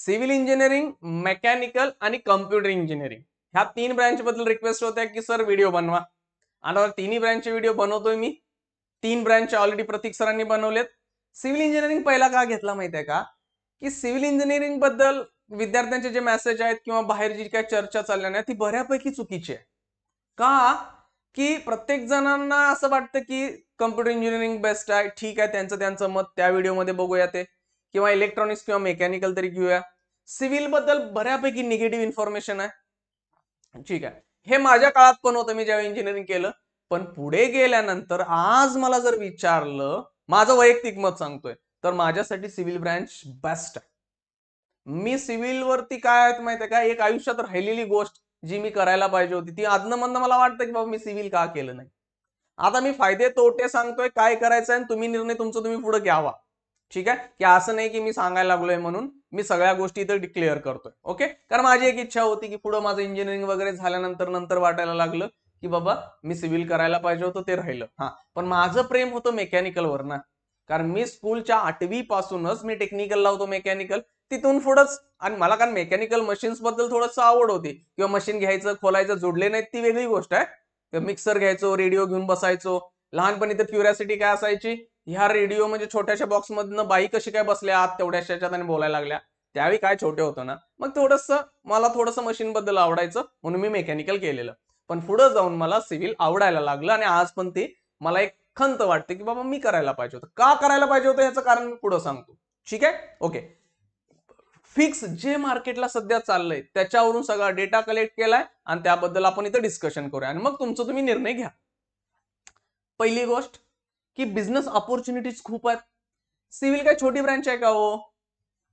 Civil engineering, mechanical आणि computer engineering ह्या 3 branch बद्दल रिक्वेस्ट होत्या की सर व्हिडिओ बनवा. आता तिन्ही ब्रँचचे व्हिडिओ बनवतोय मी. 3 ब्रँच ऑलरेडी प्रतीक सरांनी बनवलेत. सिव्हिल इंजिनिअरिंग पहिला का घेतला माहितीये का, की सिव्हिल इंजिनिअरिंग बद्दल विद्यार्थ्यांचे जे मेसेज आहेत किंवा बाहेर जी काही चर्चा चालल्या नाही ती बऱ्यापैकी चुकीची आहे. का, की प्रत्येक जणांना असं वाटतं की कम्प्युटर इंजिनिअरिंग बेस्ट आहे. ठीक आहे, त्यांचं त्यांचं मत त्या व्हिडिओमध्ये बघूया ते, किंवा इलेक्ट्रॉनिक्स किंवा मेकॅनिकल तरी घेऊया. सिव्हिल बद्दल बऱ्यापैकी निगेटिव्ह इन्फॉर्मेशन आहे. ठीक आहे, हे माझ्या काळात पण होतं, मी जेव्हा इंजिनिअरिंग केलं. पण पुढे गेल्यानंतर आज मला जर विचारलं, माझं वैयक्तिक मत सांगतोय, तर माझ्यासाठी सिव्हिल ब्रँच बेस्ट आहे. मी सिव्हिल वरती काय आहे माहिती आहे का, एक आयुष्यात राहिलेली गोष्ट जी मी करायला पाहिजे होती ती आदनं मधनं मला वाटतं की बाबा मी सिव्हिल का केलं नाही. आता मी फायदे तोटे सांगतोय, काय करायचं आणि तुम्ही निर्णय तुमचा तुम्ही पुढे घ्यावा. ठीक आहे, की असं नाही की मी सांगायला लागलोय म्हणून मी सगळ्या गोष्टी इथं डिक्लेअर करतोय. ओके, कारण माझी एक इच्छा होती की पुढे माझं इंजिनिअरिंग वगैरे झाल्यानंतर नंतर वाटायला लागलं की बाबा मी सिव्हिल करायला पाहिजे होतं, ते राहिलं. हा, पण माझं प्रेम होतं मेकॅनिकलवर ना, कारण मी स्कूलच्या 8वी पासूनच मी टेक्निकल लावतो मेकॅनिकल. तिथून पुढंच, आणि मला कारण मेकॅनिकल मशीन्स बद्दल थोडंसं आवड होती, किंवा मशीन घ्यायचं खोलायचं जोडले नाहीत ती वेगळी गोष्ट आहे. मिक्सर घ्यायचो, रेडिओ घेऊन बसायचो. लहानपणी तर क्युरियोसिटी काय असायची, ह्या रेडिओ म्हणजे छोट्याशा बॉक्स मधनं बाई कशी काय बसल्या आत तेवढ्याशा याच्यात आणि बोलायला लागल्या. त्यावेळी काय छोटे होतो ना, मग थोडंसं मला थोडंसं मशीन बद्दल आवडायचं म्हणून मी मेकॅनिकल केलेलं. पण पुढे जाऊन मला सिव्हिल आवडायला लागलं आणि आज पण ते मला एक खंत वाटते की बाबा मी करायला पाहिजे होतं. का करायला पाहिजे होतं याचं कारण मी पुढे सांगतो. ठीक आहे, ओके. फिक्स जे मार्केटला सध्या चाललंय त्याच्यावरून सगळा डेटा कलेक्ट केलाय आणि त्याबद्दल आपण इथं डिस्कशन करूया आणि मग तुमचं तुम्ही निर्णय घ्या. पहिली गोष्ट की बिझनेस अपॉर्च्युनिटीज खूप आहेत. सिव्हिल काय छोटी ब्रँच आहे का हो?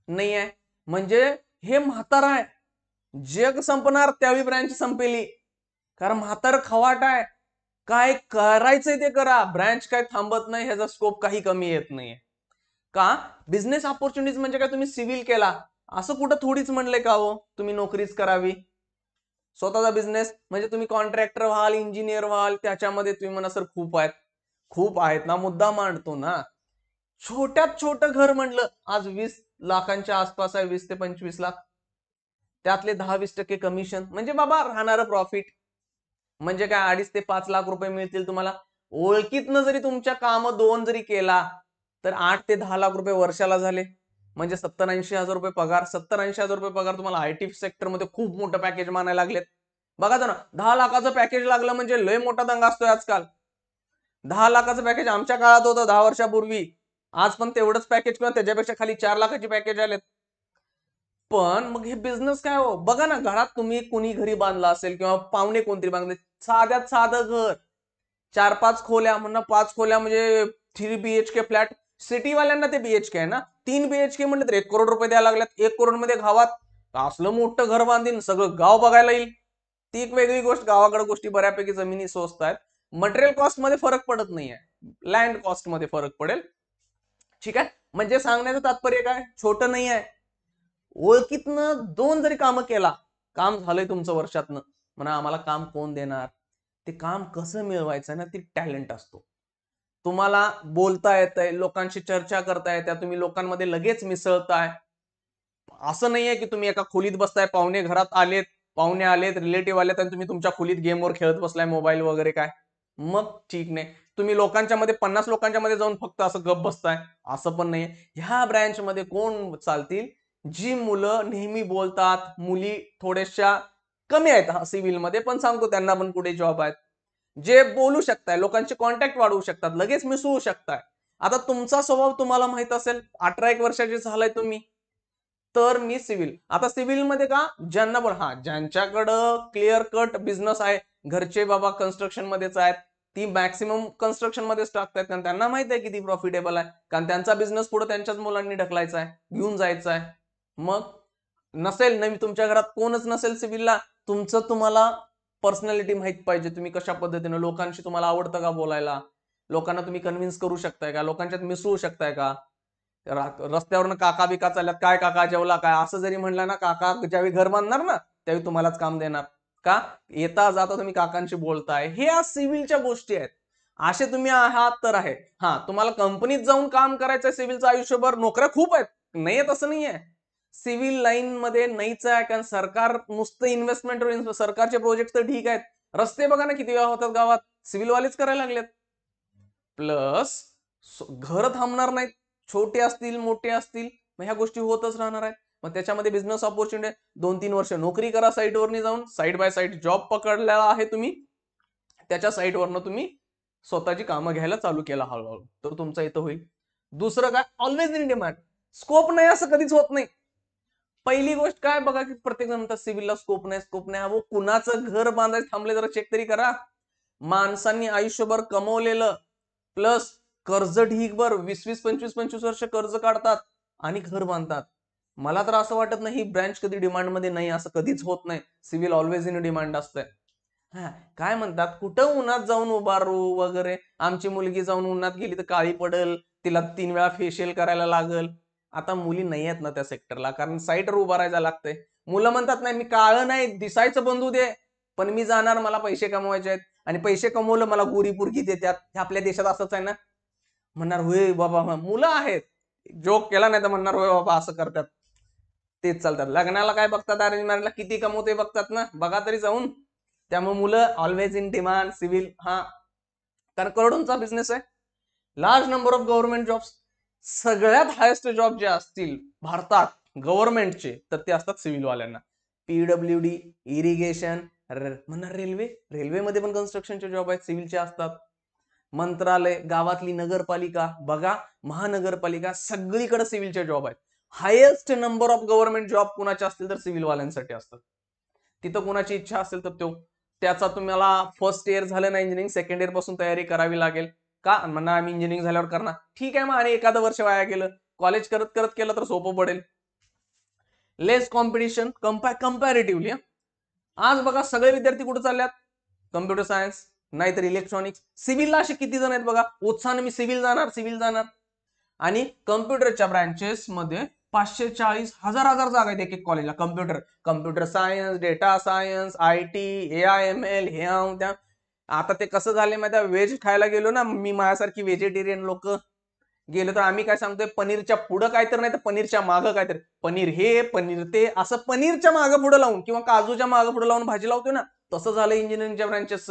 नाही आहे. म्हणजे हे म्हातारा आहे, जग संपणार त्यावेळी ब्रँच संपेली. कारण म्हातार खवाट आहे, काय करायचंय ते करा, ब्रँच काय थांबत नाही, ह्याचा स्कोप काही कमी येत नाहीये. का, बिझनेस अपॉर्च्युनिटीज म्हणजे काय, तुम्ही सिव्हिल केला असं कुठं थोडीच म्हणलंय का हो तुम्ही नोकरीच करावी. स्वतःचा बिझनेस म्हणजे तुम्ही कॉन्ट्रॅक्टर व्हाल, इंजिनियर व्हाल, त्याच्यामध्ये तुम्ही म्हणा सर खूप आहेत. खूप आहेत ना, मुद्दा मांडतो ना. छोट्यात छोटं घर म्हणलं आज 20 लाखांच्या आसपास आहे, 20 ते 25 लाख. त्यातले 10-20% कमिशन म्हणजे बाबा राहणारं प्रॉफिट. म्हणजे काय, 2.5 ते 5 लाख रुपये मिळतील तुम्हाला. ओळखीतनं जरी तुमच्या काम 2 जरी केला तर 8 ते 10 लाख रुपये वर्षाला झाले. म्हणजे 70-80 हजार रुपये पगार. 70-80 हजार रुपये पगार तुम्हाला आयटी सेक्टर मध्ये खूप मोठं पॅकेज मानायला लागलेत. बघा ना, 10 लाखाचं पॅकेज लागलं म्हणजे लय मोठा दंगा असतोय आजकाल. 10 लाखाचं पॅकेज आमच्या काळात होतं 10 वर्षापूर्वी. आज पण तेवढंच पॅकेज किंवा त्याच्यापेक्षा खाली 4 लाखाची पॅकेज आलेत. पण मग हे बिझनेस काय हो, बघा ना, घरात तुम्ही कोणी घरी बांधला असेल किंवा पाहुणे कोणतरी बांधले, साध्यात साधं घर, 4-5 खोल्या म्हणणं, 5 खोल्या म्हणजे 3 BHK फ्लॅट. सिटीवाल्यांना ते बीएचके आहे ना. 3 BHK म्हणलं तर 1 करोड रुपये द्यायला लागल्यात. 1 करोड मध्ये गावात असलं मोठं घर बांधीन सगळं गाव बघायला येईल. ती एक वेगळी गोष्ट. गावाकडे गोष्टी बऱ्यापैकी जमिनी स्वस्त आहेत. मटेरियल कॉस्ट मध्ये फरक पडत नाहीये, लँड कॉस्ट मध्ये फरक पडेल. ठीक आहे, म्हणजे सांगण्याचं तात्पर्य काय, छोटं नाही आहे. ओळखीतनं 2 जरी काम केला, काम झालंय तुमचं वर्षातनं. म्हणा आम्हाला काम कोण देणार, ते काम कसं मिळवायचं ना, ती टॅलेंट असतो. तुम्हाला बोलता येतंय, लोकांशी चर्चा करता येत्या, तुम्ही लोकांमध्ये लगेच मिसळताय. असं नाहीये की तुम्ही एका खोलीत बसताय, पाहुणे घरात आलेत, पाहुणे आलेत, रिलेटिव्ह आलेत आणि तुम्ही तुमच्या खोलीत गेमवर खेळत बसलाय मोबाईल वगैरे काय. मग ठीक नाही. तुम्ही लोकांच्या मध्ये 50 लोकांच्या मध्ये जाऊन फक्त असं गप बसताय, असं पण नाहीये. ह्या ब्रँच मध्ये कोण चालतील, जी मुलं नेहमी बोलतात, मुली थोड्याशा कमी आहेत हा सिव्हिल मध्ये, पण सांगतो त्यांना पण पुढे जॉब आहेत. जे बोलू शकताय, लोकांचे कॉन्टॅक्ट वाढवू शकतात, लगेच मिसळू शकताय. आता तुमचा स्वभाव तुम्हाला माहित असेल, 18-1 वर्षाचे झालाय तुम्ही, तर मी सिव्हिल. आता सिव्हिल मध्ये का, ज्यांना पण, हा, ज्यांच्याकडं क्लिअर कट बिझनेस आहे, घरचे बाबा कन्स्ट्रक्शन मध्येच आहेत, ती मॅक्सिमम कन्स्ट्रक्शन मध्येच टाकतात, कारण त्यांना माहित आहे किती प्रॉफिटेबल आहे, कारण त्यांचा बिझनेस पुढे त्यांच्याच मुलांनी ढकलायचा आहे, घेऊन जायचा आहे. मग नसेल नाही, तुमच्या घरात कोणच नसेल सिव्हिलला, तुमचं तुम्हाला पर्सनॅलिटी माहित पाहिजे, तुम्ही कशा पद्धतीने लोकांशी, तुम्हाला आवडतं का बोलायला, लोकांना तुम्ही कन्व्हिन्स करू शकताय का, लोकांच्यात मिसळू शकताय का. रस्त्यावरनं काका बिका चालल्यात, काय काका जेवला काय, असं जरी म्हणलं ना, काका ज्यावेळी घर बांधणार ना त्यावेळी तुम्हालाच काम देणार. का, येता जाता तुम्ही काकांशी बोलताय. हे या सिव्हिलच्या गोष्टी आहेत. असे तुम्ही आहात तर आहे. हा, तुम्हाला कंपनीत जाऊन काम करायचंय सिव्हिलचं आयुष्यभर, नोकऱ्या खूप आहेत, नाही तसं नाहीये. सिव्हिल लाईन मध्ये नाहीच आहे, कारण सरकार नुसतं इन्व्हेस्टमेंट, सरकारचे प्रोजेक्ट तर ठीक आहेत, रस्ते बघा ना किती वेळा होतात गावात, सिव्हिल वालेच करायला लागलेत. प्लस घर थांबणार नाहीत, छोटे असतील मोठे असतील, मग ह्या गोष्टी होतच राहणार आहेत. मग त्याच्यामध्ये बिझनेस ऑपॉर्च्युनिटी, 2-3 वर्ष नोकरी करा साईटवरनी जाऊन, साईड बाय साईड जॉब पकडलेला आहे तुम्ही, त्याच्या साईटवरनं तुम्ही स्वतःची कामं घ्यायला चालू केला हळूहळू, तर तुमचं इथं होईल. दुसरं काय, ऑलवेज इन डिमांड. स्कोप नाही असं कधीच होत नाही. पहिली गोष्ट काय बघा, की प्रत्येक जण म्हणतात सिव्हिलला स्कोप नाही, स्कोप नाही. अहो कुणाचं घर बांधायचं थांबले जरा चेक तरी करा. माणसांनी आयुष्यभर कमवलेलं प्लस कर्ज ढीगभर 20-20, 25-25 वर्ष कर्ज काढतात आणि घर बांधतात. मला तर असं वाटत नाही ही ब्रँच कधी डिमांड मध्ये नाही, असं कधीच होत नाही. सिव्हिल ऑलवेज इन डिमांड असतंय. हा, काय म्हणतात, कुठं उन्हात जाऊन उभारू वगैरे, आमची मुलगी जाऊन उन्हात गेली तर काळी पडल, तिला 3 वेळा फेशियल करायला लागल. आता मुली नाही आहेत ना त्या सेक्टरला, कारण साईटवर उभा राहायला लागतंय. मुलं म्हणतात नाही मी काळं नाही, दिसायचं बंधू दे, पण मी जाणार, मला पैसे कमवायचे आहेत, आणि पैसे कमवलं मला गोरी पुरगी देतात. हे आपल्या देशात असंच आहे ना. म्हणणार होय बाबा, मुलं आहेत, जोक केला नाही तर म्हणणार होय बाबा असं करतात, तेच चालतात. लग्नाला काय बघतात, अरेंज मॅरेजला किती कमवते बघतात ना, बघा तरी जाऊन. त्यामुळे मुलं ऑलवेज इन डिमांड. सिव्हिल हा, कारण करोडोंचा बिझनेस आहे. Large number of government jobs, सगळ्यात हायेस्ट जॉब जे असतील भारतात गव्हर्नमेंटचे, तर ते असतात सिव्हिलवाल्यांना. पीडब्ल्यूडी, इरिगेशन, म्हणणार रेल्वे, रेल्वेमध्ये पण कन्स्ट्रक्शनचे जॉब आहेत, सिव्हिलचे असतात. मंत्रालय, गावातली नगरपालिका बघा, महानगरपालिका, सगळीकडे सिव्हिलचे जॉब आहेत. Highest number of government job कुणाचे असतील तर सिव्हिलवाल्यांसाठी असतात. तिथं कुणाची इच्छा असेल तर त्याचा तुम्हाला फर्स्ट इयर झालं ना इंजिनिअरिंग, सेकंड इयर पासून तयारी करावी लागेल. का म्हणणार आम्ही इंजिनिअरिंग झाल्यावर करणार, ठीक आहे मग, आणि एखादं वर्ष वाया गेलं, कॉलेज करत करत केलं तर सोपं पडेल. लेस कॉम्पिटिशन कंपॅरेटिव्हली. आज बघा सगळे विद्यार्थी कुठे चालल्यात, कम्प्युटर सायन्स नाहीतर इलेक्ट्रॉनिक्स. सिव्हिलला असे किती जण आहेत बघा, उत्साहाने मी सिव्हिल जाणार सिव्हिल जाणार. आणि कम्प्युटरच्या ब्रँचेस मध्ये 540 हजार जागा आहेत एक एक कॉलेजला. Computer science, data science, IT, AIML, हे त्या. आता ते कसं झाले माहिती, व्हेज खायला गेलो ना मी, माझ्यासारखी व्हेजिटेरियन लोक गेलो तर आम्ही काय सांगतोय, पनीरच्या पुढं काय तर, नाही तर पनीरच्या मागं काय तर, पनीर हे पनीर ते, असं पनीरच्या मागं पुढे लावून किंवा काजूच्या मागं पुढे लावून भाजी लावतोय ना, तसं झालं इंजिनिअरिंगच्या ब्रँचेस.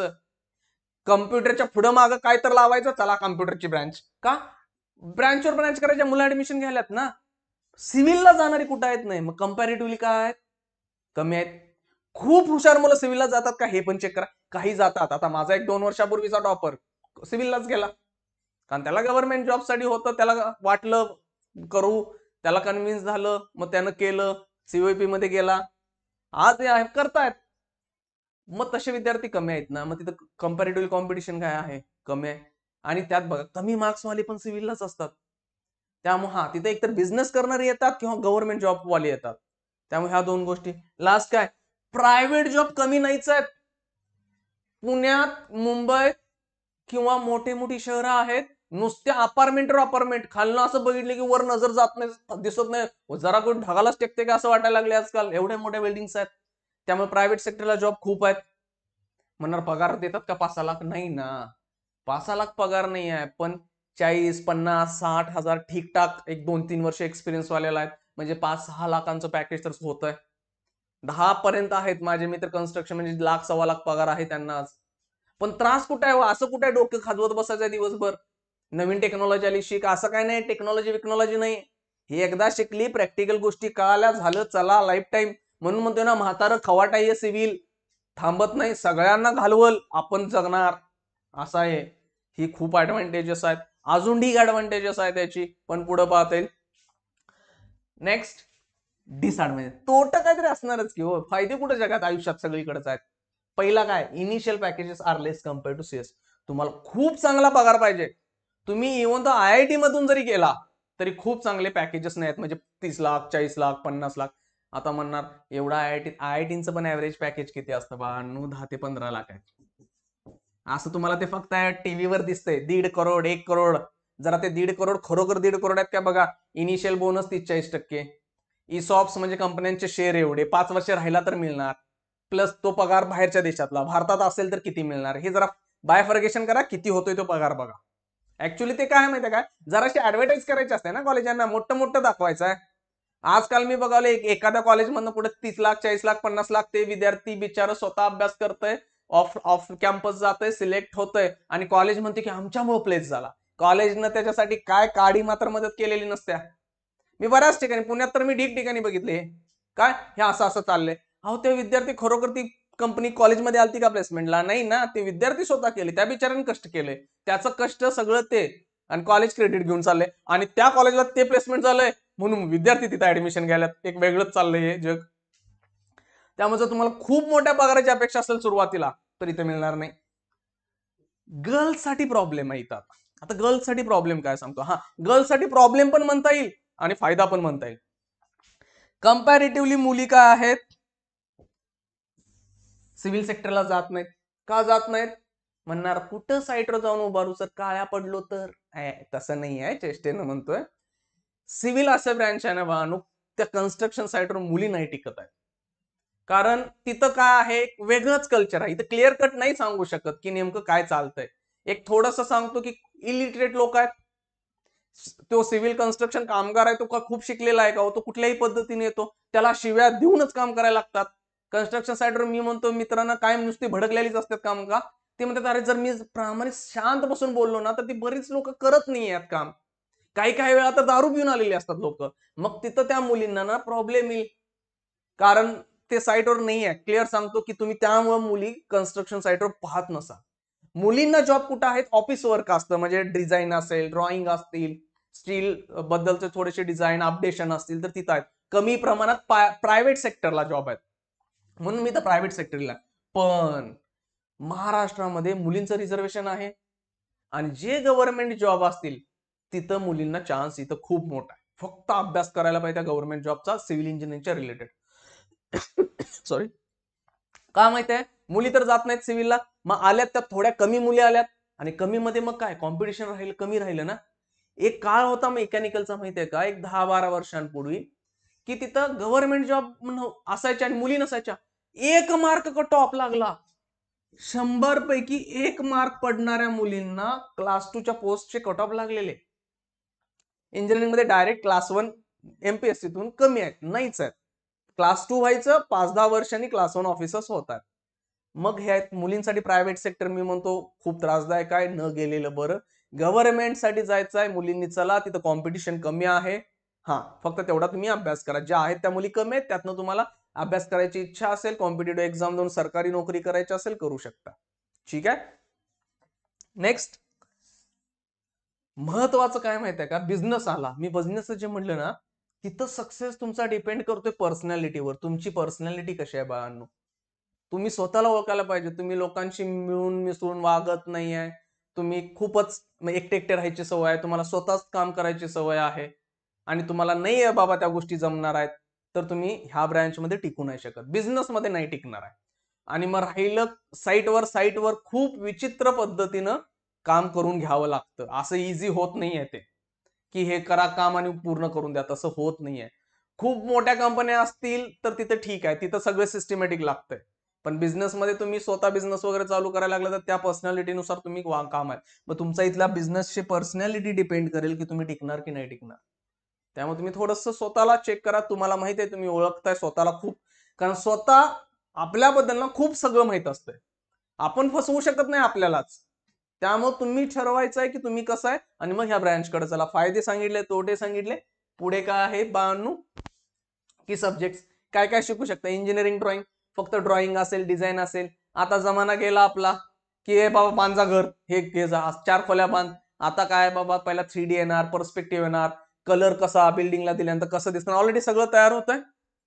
कम्प्युटरच्या पुढं मागं काय तर लावायचं, चला कम्प्युटरची ब्रँच. का ब्रँचवर ब्रँच करायच्या, मुलं ऍडमिशन घ्यायलात ना. सिव्हिलला जाणारी कुठं आहेत नाही, मग कंपॅरेटिव्हली काय आहेत, कमी आहेत. खूप हुशार मुलं सिव्हिलला जातात का हे पण चेक करा. काही जातात, आता माझा एक 2 वर्षापूर्वीचा टॉपर सिव्हिललाच गेला, कारण त्याला गव्हर्नमेंट जॉब साठी होतं, त्याला वाटलं करू, त्याला कन्व्हिन्स झालं, मग त्यानं केलं, COEP मध्ये गेला, आज हे करतायत. मग तसे विद्यार्थी कमी आहेत ना, मग तिथं कंपॅरेटिव्ह कॉम्पिटिशन काय आहे, कमी आहे. आणि त्यात बघा कमी मार्क्स वाले पण सिव्हिललाच असतात. त्यामुळे हा, तिथे एकतर बिझनेस करणारे येतात किंवा गव्हर्नमेंट जॉब वाले येतात. त्यामुळे ह्या दोन गोष्टी. लास्ट काय, प्रायव्हेट जॉब कमी नाहीच आहेत. पुण्यात, मुंबईत किंवा मोठी मोठी शहरं आहेत, नुसत्या अपार्टमेंट खालनं असं बघितलं की वर नजर जात नाही, दिसत नाही, जरा कोण ढगालाच टेकते का असं वाटायला लागले आजकाल, एवढ्या मोठ्या बिल्डिंग्स आहेत. त्यामुळे प्रायव्हेट सेक्टरला जॉब खूप आहेत. म्हणणार पगार देतात का 5-6 लाख, नाही ना, 5-6 लाख पगार नाही आहे, पण 40, 50, 60 हजार ठीकठाक एक 2-3 वर्ष एक्सपिरियन्स वालेला आहेत, म्हणजे 5-6 लाखांचं पॅकेज तर होत आहे. 10 पर्यंत आहेत माझे मित्र कन्स्ट्रक्शन, म्हणजे 1-1.25 लाख पगार आहे त्यांना आज. पण त्रास कुठे आहे, असं कुठे डोकं खाजवत बसायचं दिवसभर, नवीन टेक्नॉलॉजी आली शिक, असं काय नाही, टेक्नॉलॉजी नाही. ही एकदा शिकली, प्रॅक्टिकल गोष्टी कळाल्या, झालं, चला लाईफ टाईम. म्हणून म्हणतोय ना, म्हातारं खवाटा आहे सिव्हिल, थांबत नाही, सगळ्यांना घालवल, आपण जगणार, असं आहे. ही खूप ऍडव्हान्टेजेस आहेत, अजून ढीग ऍडव्हान्टेजेस आहे त्याची, पण पुढे पाहता येईल. नेक्स्ट, डिसएडव्हान्टेज, तोटा काहीतरी असणारच की हो, फायदे कुठे जगात आयुष्यात सगळीकडेच आहेत. पहिला काय, initial packages are less compared to CS. तुम्हाला खूप चांगला पगार पाहिजे, तुम्ही इव्हन तो IIT मधून जरी गेला तरी खूप चांगले पॅकेजेस नाहीत, म्हणजे 30 लाख, 40 लाख, 50 लाख. आता म्हणणार एवढा IITचं पण ऍव्हरेज पॅकेज किती असतं बा, 10 ते 15 लाख आहे. असं तुम्हाला ते फक्त टीव्हीवर दिसतंय 1.5 करोड, 1 करोड. जरा ते 1.5 करोड खरोखर 1.5 करोड आहेत का बघा. इनिशियल बोनस 30-40%, ESOPs म्हणजे कंपन्यांचे शेअर एवढे, 5 वर्ष राहिला तर मिळणार, प्लस तो पगार बाहेरच्या देशातला, भारतात असेल तर किती मिळणार, हे जरा बायफर्गेशन करा, किती होतोय तो पगार बघा. ऍक्च्युअली ते काय माहितीये काय, जराशी ऍडव्हर्टाईज करायची असते ना कॉलेजांना, मोठं दाखवायचं आहे. आजकाल मी बघावलं एखाद्या कॉलेजमधनं पुढे 30 लाख 40 लाख 50 लाख ते विद्यार्थी बिचारा स्वतः अभ्यास करतय, ऑफ ऑफ कॅम्पस जातंय, सिलेक्ट होतंय आणि कॉलेज म्हणते की आमच्यामुळे प्लेस झाला. कॉलेजनं त्याच्यासाठी काय काडी मात्र मदत केलेली नसत्या. मी बऱ्याच ठिकाणी, पुण्यात तर मी ठिकठिकाणी बघितले काय हे असं असं चाललंय. अहो ते विद्यार्थी खरोखर ती कंपनी कॉलेजमध्ये आलती का प्लेसमेंटला? नाही ना, ते विद्यार्थी स्वतः केले, त्या बिचाऱ्यांनी कष्ट केले, त्याचं कष्ट सगळं ते आणि कॉलेज क्रेडिट घेऊन चाललंय आणि त्या कॉलेजला ते प्लेसमेंट झालंय म्हणून विद्यार्थी तिथे ऍडमिशन घ्यायला. एक वेगळंच चाललंय हे जग. त्यामुळे जर तुम्हाला खूप मोठ्या पगाराची अपेक्षा असेल सुरुवातीला तर इथे मिळणार नाही. गर्ल्ससाठी प्रॉब्लेम आहे इथं. आता गर्ल्ससाठी प्रॉब्लेम काय सांगतो. हा, गर्ल्ससाठी प्रॉब्लेम पण म्हणता येईल आणि फायदा पण म्हणता येईल. कंपॅरेटिव्हली मुली काय आहेत, सिव्हिल सेक्टरला जात नाहीत. का जात नाहीत म्हणणार, कुठं साईटवर जाऊन उभारू सर, काळ्या पडलो तर. तसं नाही आहे, चेष्टेनं म्हणतोय. सिव्हिल असं ब्रँच आहे ना भावानू, त्या कन्स्ट्रक्शन साईटवर मुली नाही टिकत आहेत. कारण तिथं काय आहे, एक वेगळंच कल्चर आहे. इथं क्लिअर कट नाही सांगू शकत की नेमकं काय चालतंय. एक थोडस सांगतो की इलिटरेट लोक आहेत. तो सिव्हिल कन्स्ट्रक्शन कामगार आहे, तो का खूप शिकलेला आहे का, तो कुठल्याही पद्धतीने येतो, त्याला शिव्या देऊनच काम करायला लागतात. कन्स्ट्रक्शन साईटवर मी म्हणतो मित्रांना कायम नुसती भडकलेलीच असतात काम का. ते म्हणतात अरे जर मी प्रामाणिक शांत बसून बोललो ना तर ती बरीच लोक करत नाही आहेत काम. काही काही वेळा तर दारू पिऊन आलेली असतात लोक. मग तिथं त्या मुलींना ना प्रॉब्लेम येईल. कारण ते साईटवर नाही आहे. क्लिअर सांगतो की तुम्ही त्यामुळे मुली कन्स्ट्रक्शन साईटवर पाहत नसा. मुलींना जॉब कुठं आहेत, ऑफिस वर्क असतं, म्हणजे डिझाईन असेल, ड्रॉइंग असतील, स्टील बद्दलचे थोडेसे डिझाईन अपडेशन असतील तर तिथं आहेत. कमी प्रमाणात प्रायव्हेट सेक्टरला जॉब आहेत, म्हणून मी तर प्रायव्हेट सेक्टरला. पण महाराष्ट्रामध्ये मुलींचं रिझर्वेशन आहे आणि जे गव्हर्नमेंट जॉब असतील तिथं मुलींना चान्स इथं खूप मोठा आहे. फक्त अभ्यास करायला पाहिजे गव्हर्नमेंट जॉबचा, सिव्हिल इंजिनिअरिंगच्या रिलेटेड. सॉरी. का माहिती आहे, मुली तर जात नाहीत सिव्हिलला. मग आल्यात त्या थोड्या कमी मुली आल्यात आणि कमी मध्ये मग काय कॉम्पिटिशन राहील, कमी राहिलं ना. एक काळ होता मेकॅनिकलचा माहिती आहे का, एक 10-12 वर्षांपूर्वी, की तिथं गव्हर्नमेंट जॉब असायच्या आणि मुली नसायच्या. 1 मार्क कट ऑफ लागला. 100 पैकी 1 मार्क पडणाऱ्या मुलींना क्लास 2च्या पोस्टचे कट ऑफ लागलेले. इंजिनिअरिंग मध्ये डायरेक्ट क्लास 1 एमपीएससीतून कमी आहेत, नाहीच आहेत. क्लास 2 व्हायचं 5-10 वर्षांनी क्लास 1 ऑफिसर्स होतात. मग हे आहेत मुलींसाठी प्रायव्हेट सेक्टर. मी म्हणतो खूप त्रासदायक आहे, न गेलेलं बरं. गव्हर्नमेंट साठी जायचं आहे मुलींनी, चला, तिथं कॉम्पिटिशन कमी आहे. हा, फक्त तेवढा तुम्ही अभ्यास करा. ज्या आहेत त्या मुली कमी आहेत, त्यातनं तुम्हाला अभ्यास करायची इच्छा असेल, कॉम्पिटेटिव्ह एक्झाम देऊन सरकारी नोकरी करायची असेल, करू शकता. ठीक आहे. नेक्स्ट महत्वाचं काय माहिती आहे का, बिझनेस आला. मी बिझनेस जे म्हटलं ना, तिथं सक्सेस तुमचा डिपेंड करतोय पर्सनॅलिटीवर. तुमची पर्सनॅलिटी कशी आहे बाळांनो. तुम्ही स्वतःला ओळखायला पाहिजे. तुम्ही लोकांशी मिळून मिसळून वागत नाहीये, तुम्ही खूपच एकटे एकटे राहायची सवय आहे, तुम्हाला स्वतःच काम करायची सवय आहे आणि तुम्हाला नाही आहे बाबा त्या गोष्टी जमणार आहेत, तर तुम्ही ह्या ब्रँचमध्ये टिकू नाही शकत, बिझनेसमध्ये नाही टिकणार आहे. आणि मग राहिलं साईटवर खूप विचित्र पद्धतीनं काम करून घ्यावं लागतं. असं इझी होत नाहीये ते, की हे करा काम आणि पूर्ण करून द्या, तसं होत नाहीये. खूप मोठ्या कंपन्या असतील तर तिथे ठीक आहे, तिथं सगळं सिस्टमॅटिक लागतंय. पण बिझनेसमध्ये तुम्ही स्वतः बिझनेस वगैरे चालू करायला लागला तर त्या पर्सनॅलिटीनुसार तुम्ही काम आहे. मग तुमचा इथल्या बिझनेसची पर्सनॅलिटी डिपेंड करेल की तुम्ही टिकणार की नाही टिकणार. त्यामुळे तुम्ही थोडंसं स्वतःला चेक करा. तुम्हाला माहित आहे तुम्ही ओळखताय स्वतःला खूप, कारण स्वतः आपल्याबद्दल ना खूप सगळं माहित असतंय. आपण फसवू शकत नाही आपल्यालाच. त्यामुळे तुम्ही ठरवायचं आहे की तुम्ही कसं आहे आणि मग ह्या ब्रँचकडे चला. फायदे सांगितले, तोटे सांगितले. पुढे काय आहे बाळांनो, की सब्जेक्ट काय काय शिकू शकता. इंजिनिअरिंग ड्रॉइंग, फक्त ड्रॉइंग असेल, डिझाईन असेल. आता जमाना गेला आपला की हे बाबा बांधा घर, हे घे जा 4 खोल्या बांध. आता काय बाबा, पहिला 3D येणार, पर्स्पेक्टिव्ह येणार, कलर कसा बिल्डिंगला दिल्यानंतर कसं दिसणार, ऑलरेडी सगळं तयार होतंय.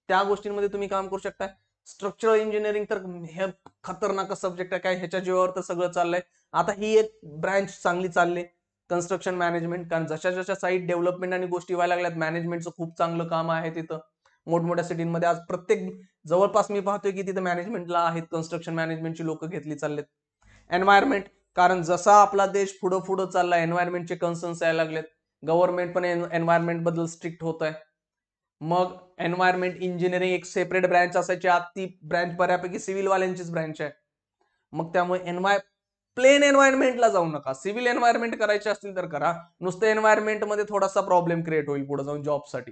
त्या गोष्टींमध्ये तुम्ही काम करू शकता. स्ट्रक्चरल इंजिनिअरिंग तर हे खतरनाक सब्जेक्ट आहे, काय ह्याच्या जीवावर तर सगळं चाललंय. आता ही एक ब्रँच चांगली चालली, कन्स्ट्रक्शन मॅनेजमेंट. कारण जशा जशा साईट डेव्हलपमेंट आणि गोष्टी व्हायला लागल्यात, मॅनेजमेंटचं खूप चांगलं काम आहे तिथं. मोठमोठ्या सिटीमध्ये आज प्रत्येक जवळपास मी पाहतोय की तिथे मॅनेजमेंटला आहेत, कन्स्ट्रक्शन मॅनेजमेंटची लोक घेतली चाललेत. एन्व्हायरमेंट, कारण जसा आपला देश पुढं पुढं चाललाय, एन्व्हायरमेंटचे कन्सर्न्स यायला लागलेत. गव्हर्नमेंट पण एन्व्हायरमेंट बद्दल स्ट्रिक्ट होत आहे. मग एन्व्हायरमेंट इंजिनिअरिंग एक सेपरेट ब्रँच असायची, आज ती ब्रँच बऱ्यापैकी सिव्हिल वाल्यांचीच ब्रँच आहे. मग त्यामुळे प्लेन एन्व्हायरमेंटला जाऊ नका. सिव्हिल एन्व्हायरमेंट करायचे असतील तर करा. नुसतं एन्व्हायरमेंट मध्ये थोडासा प्रॉब्लेम क्रिएट होईल पुढे जाऊन जॉबसाठी.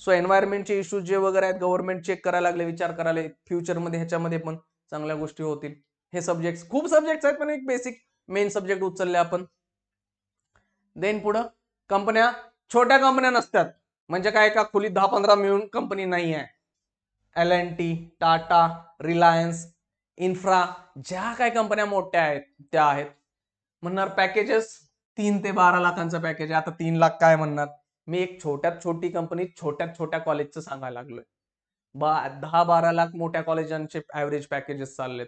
सो एन्व्हायरमेंटचे इश्यूज जे वगैरे आहेत गव्हर्नमेंट चेक करायला लागले, विचार करायला फ्युचरमध्ये ह्याच्यामध्ये पण चांगल्या गोष्टी होतील. हे सब्जेक्ट खूप सब्जेक्ट आहेत पण एक बेसिक मेन सब्जेक्ट उचलले आपण. देन पुढं कंपन्या, छोट्या कंपन्या नसतात म्हणजे काय का खोलीत 10-15 मिळून कंपनी नाही आहे. L&T, टाटा, रिलायन्स, इन्फ्रा, ज्या काय कंपन्या मोठ्या आहेत त्या आहेत. म्हणणार पॅकेजेस 3 ते 12 लाखांचं पॅकेज आहे. आता 3 लाख काय म्हणणार, मी एक छोट्यात छोटी कंपनी छोट्यात छोट्या कॉलेजचं सांगायला लागलोय. 10-12 लाख मोठ्या कॉलेजांचे ऍव्हरेज पॅकेजेस चाललेत.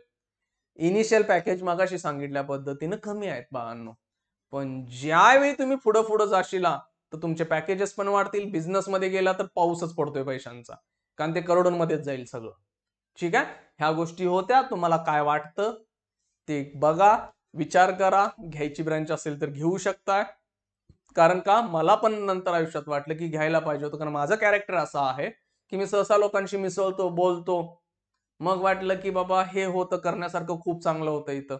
इनिशियल पॅकेज मगाशी सांगितल्या पद्धतीनं कमी आहेत बाळांनो, पण ज्यावेळी तुम्ही पुढं पुढं जाशीला तर तुमचे पॅकेजेस पण वाढतील. बिझनेस मध्ये गेला तर पाऊसच पडतोय पैशांचा, कारण ते करोडोंमध्येच जाईल सगळं. ठीक आहे, ह्या गोष्टी होत्या. तुम्हाला काय वाटतं ते बघा, विचार करा. घ्यायची ब्रँच असेल तर घेऊ शकता, कारण का मला पण नंतर आयुष्यात वाटलं की घ्यायला पाहिजे होतं, कारण माझं कॅरेक्टर असं आहे की मी सहसा लोकांशी मिसळतो, बोलतो. मग वाटलं की बाबा हे होतं करण्यासारखं, खूप चांगलं होतं इथं.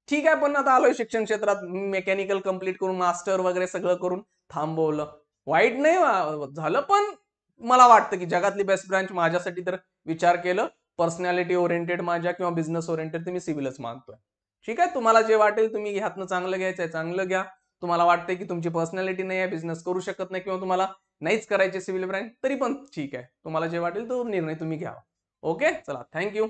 ठीक आहे, पण आता आलोय शिक्षण क्षेत्रात, मेकॅनिकल कम्प्लीट करून मास्टर वगैरे सगळं करून थांबवलं. वाईट नाही झालं, पण मला वाटतं की जगातली बेस्ट ब्रँच माझ्यासाठी तर विचार केलं पर्सनॅलिटी ओरिएंटेड माझ्या किंवा बिझनेस ओरिएंटेड तर मी सिव्हिलच मानतोय. ठीक आहे, तुम्हाला जे वाटेल तुम्ही ह्यातनं चांगलं घ्यायचंय चांगलं घ्या. तुम्हाला वाटतंय की तुमची पर्सनॅलिटी नाही आहे, बिझनेस करू शकत नाही किंवा तुम्हाला नाहीच करायचे सिव्हिल ब्रँच, तरी पण ठीक आहे. तुम्हाला जे वाटेल तो निर्णय तुम्ही घ्या. ओके, चला, थँक्यू.